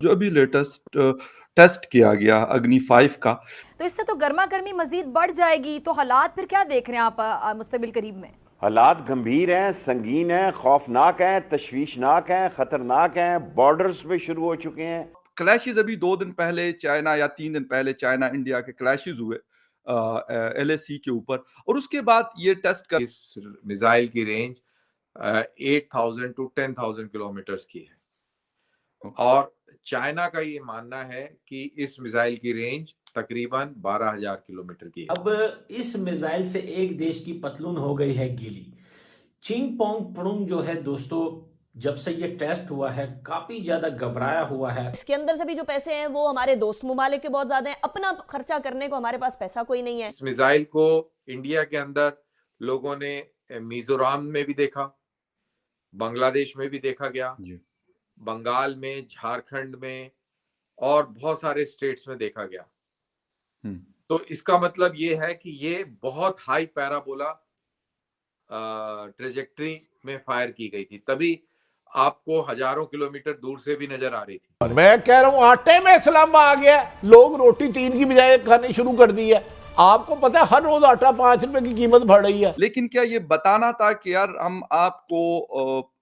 जो अभी latest test किया गया अग्नि 5 का। तो इससे तो गर्मा गर्मी मजीद बढ़ जाएगी। तो हालात फिर क्या देख रहे हैं आप मुस्तबिल करीब में? हालात गंभीर हैं, संगीन हैं, खौफनाक हैं, तशवीशनाक हैं, खतरनाक हैं, बॉर्डर्स पे शुरू हो चुके हैं। क्लैशेस अभी 2 दिन पहले चाइना या 3 दिन पहले चाइना इंडिया के क्लैशेस हुए एलएसी के ऊपर, और उसके बाद ये टेस्ट कर इस मिसाइल की रेंज 8,000 टू 10,000 किलोमीटर्स की है और चाइना का ये मानना है कि इस मिसाइल की रेंज तकरीबन 12,000 किलोमीटर की है। अब इस मिसाइल से एक देश की पतलून हो गई है गीली। चिंगपोंग प्रुंग जो है दोस्तों, जब से ये टेस्ट हुआ है काफी ज्यादा घबराया हुआ है। इसके अंदर से भी जो पैसे हैं वो हमारे दोस्त ममालिक के बहुत ज्यादा हैं। अपना खर्चा करने को हमारे पास पैसा कोई नहीं है। इस मिसाइल को इंडिया के अंदर लोगों ने मिजोरम में भी देखा, बांग्लादेश में भी देखा गया, बंगाल में, झारखंड में और बहुत सारे स्टेट्स में देखा गया। तो इसका मतलब ये है कि ये बहुत हाई पैराबोला ट्रेजेक्ट्री में फायर की गई थी, तभी आपको हजारों किलोमीटर दूर से भी नजर आ रही थी। मैं कह रहा हूं आटे में इस्लाम आ गया, लोग रोटी 3 की बजाय खानी शुरू कर दी है। आपको पता है हर रोज आटा 5 रुपए की कीमत बढ़ रही है। लेकिन क्या ये बताना था कि यार हम आपको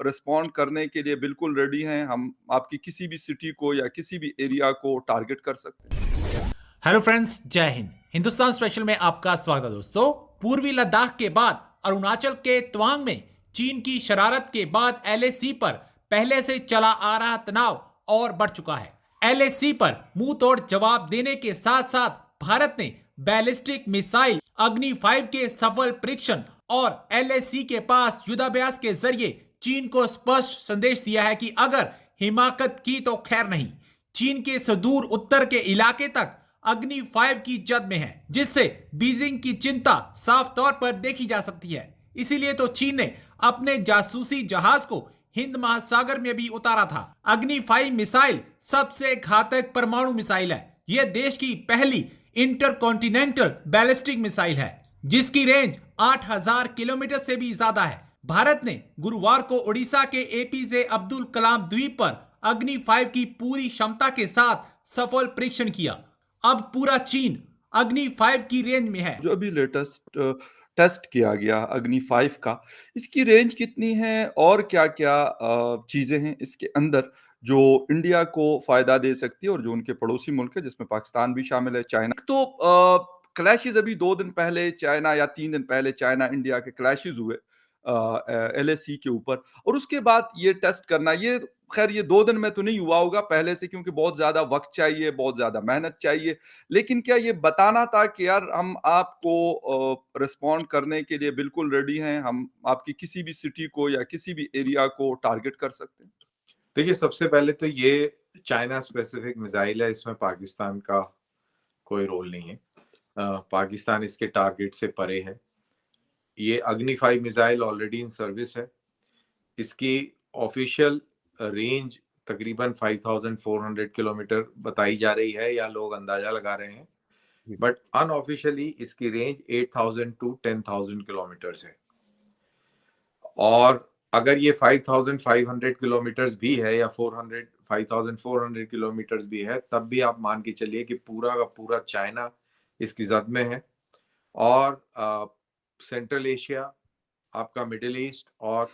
रिस्पॉन्ड करने के लिए बिल्कुल रेडी हैं, हम आपकी किसी भी सिटी को या किसी भी एरिया को टारगेट कर सकते हैं। हेलो फ्रेंड्स, जय हिंद। हिंदुस्तान स्पेशल में आपका स्वागत है दोस्तों। पूर्वी लद्दाख के बाद अरुणाचल के तवांग में चीन की शरारत के बाद एलएसी पर पहले से चला आ रहा तनाव और बढ़ चुका है। एलएसी पर मुंह तोड़ जवाब देने के साथ साथ भारत ने बैलिस्टिक मिसाइल अग्नि 5 के सफल परीक्षण और एलएसी के पास युद्धाभ्यास के जरिए चीन को स्पष्ट संदेश दिया है कि अगर हिमाकत की तो खैर नहीं। चीन के सुदूर उत्तर के इलाके तक अग्नि 5 की जद में है, जिससे बीजिंग की चिंता साफ तौर पर देखी जा सकती है। इसीलिए तो चीन ने अपने जासूसी जहाज को हिंद महासागर में भी उतारा था। अग्नि 5 मिसाइल सबसे घातक परमाणु मिसाइल है। यह देश की पहली इंटरकॉन्टिनेंटल बैलिस्टिक मिसाइल है, जिसकी रेंज 8,000 किलोमीटर से भी ज्यादा है। भारत ने गुरुवार को उड़ीसा के एपीजे अब्दुल कलाम द्वीप पर अग्नि 5 की पूरी क्षमता के साथ सफल परीक्षण किया। अब पूरा चीन अग्नि 5 की रेंज में है। जो अभी लेटेस्ट टेस्ट किया गया अग्नि 5 का, इसकी रेंज कितनी है और क्या-क्या चीजें हैं इसके अंदर जो इंडिया को फायदा दे सकती है और जो उनके पड़ोसी मुल्क है जिसमें पाकिस्तान भी शामिल है, चाइना। तो क्लैशेस अभी 2 दिन पहले चाइना या 3 दिन पहले चाइना इंडिया के क्लैशेस हुए एलएसी के ऊपर, और उसके बाद ये टेस्ट करना, ये खैर ये 2 दिन में तो नहीं हुआ होगा पहले से, क्योंकि बहुत ज़्यादा वक़्त चाहिए, बहुत ज़्यादा मेहनत चाहिए। लेकिन क्या ये बताना था कि यार हम आपको रिस्पॉन्ड करने के लिए बिल्कुल रेडी हैं, हम आपकी किसी भी सिटी को या किसी भी एरिया को टारगेट कर सकते हैं? देखिए, सबसे पहले तो ये चाइना स्पेसिफिक मिसाइल है, इसमें पाकिस्तान का कोई रोल नहीं है। पाकिस्तान इसके टारगेट से परे है। ये अग्नि 5 मिसाइल ऑलरेडी इन सर्विस है। इसकी ऑफिशियल रेंज तकरीबन 5,400 किलोमीटर बताई जा रही है या लोग अंदाजा लगा रहे हैं, बट अनऑफिशियली इसकी रेंज 8,000 टू 10,000 किलोमीटर्स है। और अगर ये 5,500 किलोमीटर्स भी है या 5,400 किलोमीटर्स भी है, तब भी आप मान के चलिए कि पूरा का पूरा चाइना इसकी जद में है। और सेंट्रल एशिया, आपका मिडिल ईस्ट, और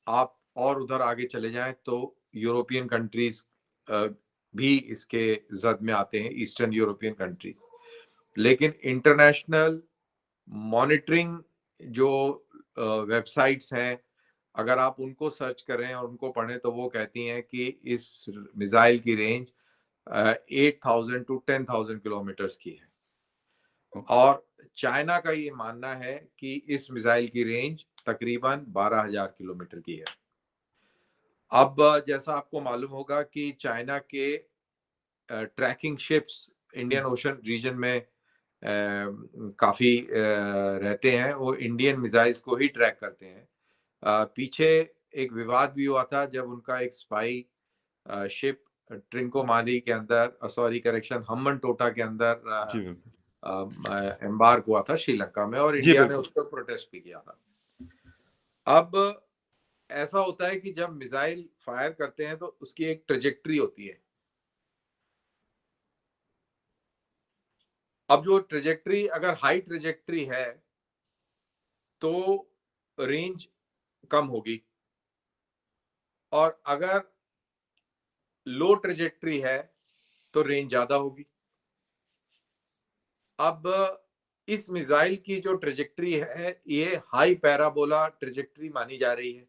आप और उधर आगे चले जाएं तो यूरोपियन कंट्रीज भी इसके जद में आते हैं, ईस्टर्न यूरोपियन कंट्रीज। लेकिन इंटरनेशनल मॉनिटरिंग जो वेबसाइट्स हैं, अगर आप उनको सर्च करें और उनको पढ़ें तो वो कहती हैं कि इस मिसाइल की रेंज 8,000 टू 10,000 किलोमीटर्स की है और चाइना का ये मानना है कि इस मिसाइल की रेंज तकरीबन 12,000 किलोमीटर की है। अब जैसा आपको मालूम होगा कि चाइना के tracking ships Indian Ocean region में काफी रहते हैं, वो इंडियन मिसाइल्स को ही ट्रैक करते हैं। पीछे एक विवाद भी हुआ था जब उनका एक स्पाई शिप ट्रिंकोमाली के अंदर, हम्बन टोटा के अंदर एम्बार्क हुआ था श्रीलंका में, और इंडिया ने उस पर प्रोटेस्ट भी किया था। अब ऐसा होता है कि जब मिसाइल फायर करते हैं तो उसकी एक ट्रेजेक्ट्री होती है अब जो ट्रेजेक्ट्री, अगर हाई ट्रेजेक्ट्री है तो रेंज कम होगी, और अगर लो ट्रेजेक्ट्री है तो रेंज ज्यादा होगी। अब इस मिसाइल की जो ट्रेजेक्ट्री है ये हाई पैराबोला ट्रेजेक्ट्री मानी जा रही है।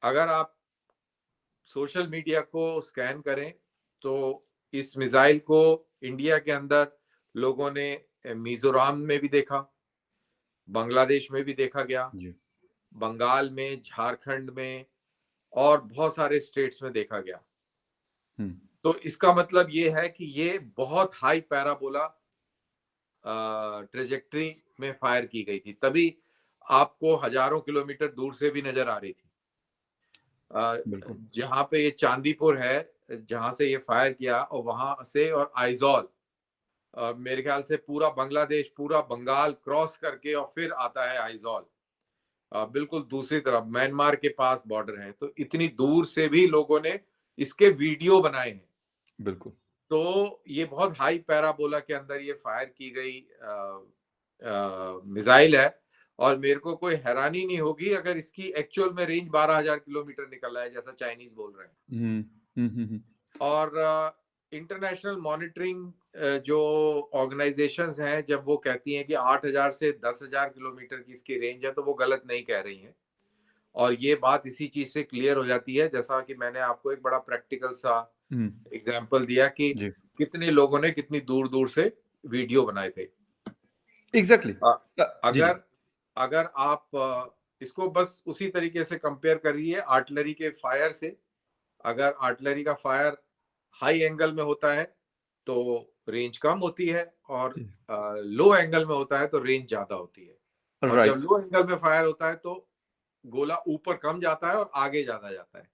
अगर आप सोशल मीडिया को स्कैन करें तो इस मिसाइल को इंडिया के अंदर लोगों ने मिजोरम में भी देखा, बांग्लादेश में भी देखा गया, बंगाल में, झारखंड में और बहुत सारे स्टेट्स में देखा गया। तो इसका मतलब ये है कि ये बहुत हाई पैराबोला ट्रेजेक्ट्री में फायर की गई थी, तभी आपको हजारों किलोमीटर दूर से भी नजर आ रही थी। जहां पे ये चांदीपुर है जहां से ये फायर किया, और वहां से और आइजॉल, मेरे ख्याल से पूरा बांग्लादेश, पूरा बंगाल क्रॉस करके और फिर आता है आइजॉल, बिल्कुल दूसरी तरफ म्यांमार के पास बॉर्डर है। तो इतनी दूर से भी लोगों ने इसके वीडियो बनाए हैं। बिल्कुल। तो ये बहुत हाई पैराबोला के अंदर ये फायर की गई मिसाइल है, और मेरे को कोई हैरानी नहीं होगी अगर इसकी एक्चुअल में रेंज 12,000 किलोमीटर निकल रहा है जैसा चाइनीज बोल रहे हैं। और इंटरनेशनल मॉनिटरिंग जो ऑर्गेनाइजेशंस हैं, जब वो कहती हैं कि 8,000 से 10,000 किलोमीटर की इसकी रेंज है, तो वो गलत नहीं कह रही हैं। और ये बात इसी चीज से क्लियर हो जाती है, जैसा कि मैंने आपको एक बड़ा प्रैक्टिकल सा एग्जाम्पल दिया कि कितने लोगों ने कितनी दूर दूर से वीडियो बनाए थे। एग्जैक्टली। अगर आप इसको बस उसी तरीके से कंपेयर करिए आर्टिलरी के फायर से। अगर आर्टिलरी का फायर हाई एंगल में होता है तो रेंज कम होती है, और लो एंगल में होता है तो रेंज ज्यादा होती है। और जब लो एंगल में फायर होता है तो गोला ऊपर कम जाता है और आगे ज्यादा जाता है।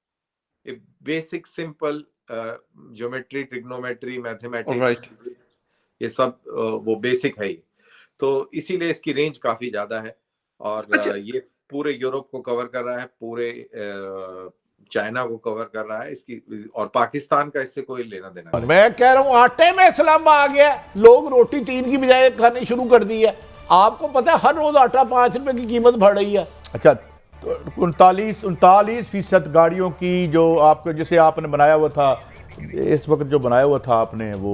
ये basic simple geometry, trigonometry, mathematics, ये सब वो बेसिक है ही। तो इसीलिए इसकी रेंज काफी ज्यादा है, और ये पूरे यूरोप को कवर कर रहा है, पूरे चाइना को कवर कर रहा है इसकी, और पाकिस्तान का इससे कोई लेना देना नहीं। मैं कह रहा हूं आटे में इस्लाम आ गया, लोग रोटी 3 की बजाय खानी शुरू कर दी है। आपको पता है हर रोज आटा 5 रुपए की कीमत बढ़ रही है। अच्छा, 39% गाड़ियों की जो आपको, जैसे आपने बनाया हुआ था इस वक्त, जो बनाया हुआ था आपने वो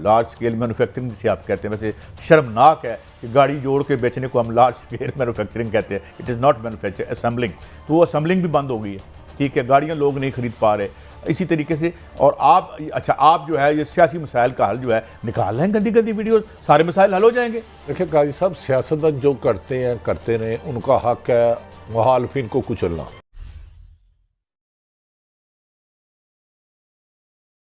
लार्ज स्केल मैन्युफैक्चरिंग जिसे आप कहते हैं, वैसे शर्मनाक है कि गाड़ी जोड़ के बेचने को हम लार्ज स्केल मैन्युफैक्चरिंग कहते हैं। It is not manufacture, assembling. तो वो असेंबलिंग भी बंद हो गई है, ठीक है, गाड़ियाँ लोग नहीं खरीद पा रहे इसी तरीके से। और आप, अच्छा, आप जो है ये सियासी मसाइल का हल जो है निकाल रहे हैं, गंदी गंदी वीडियो, सारे मसाइल हल हो जाएंगे। देखिए काजी साहब, सियासतदान जो करते हैं करते रहें, उनका हक है मुखालिफिन को कुचलना।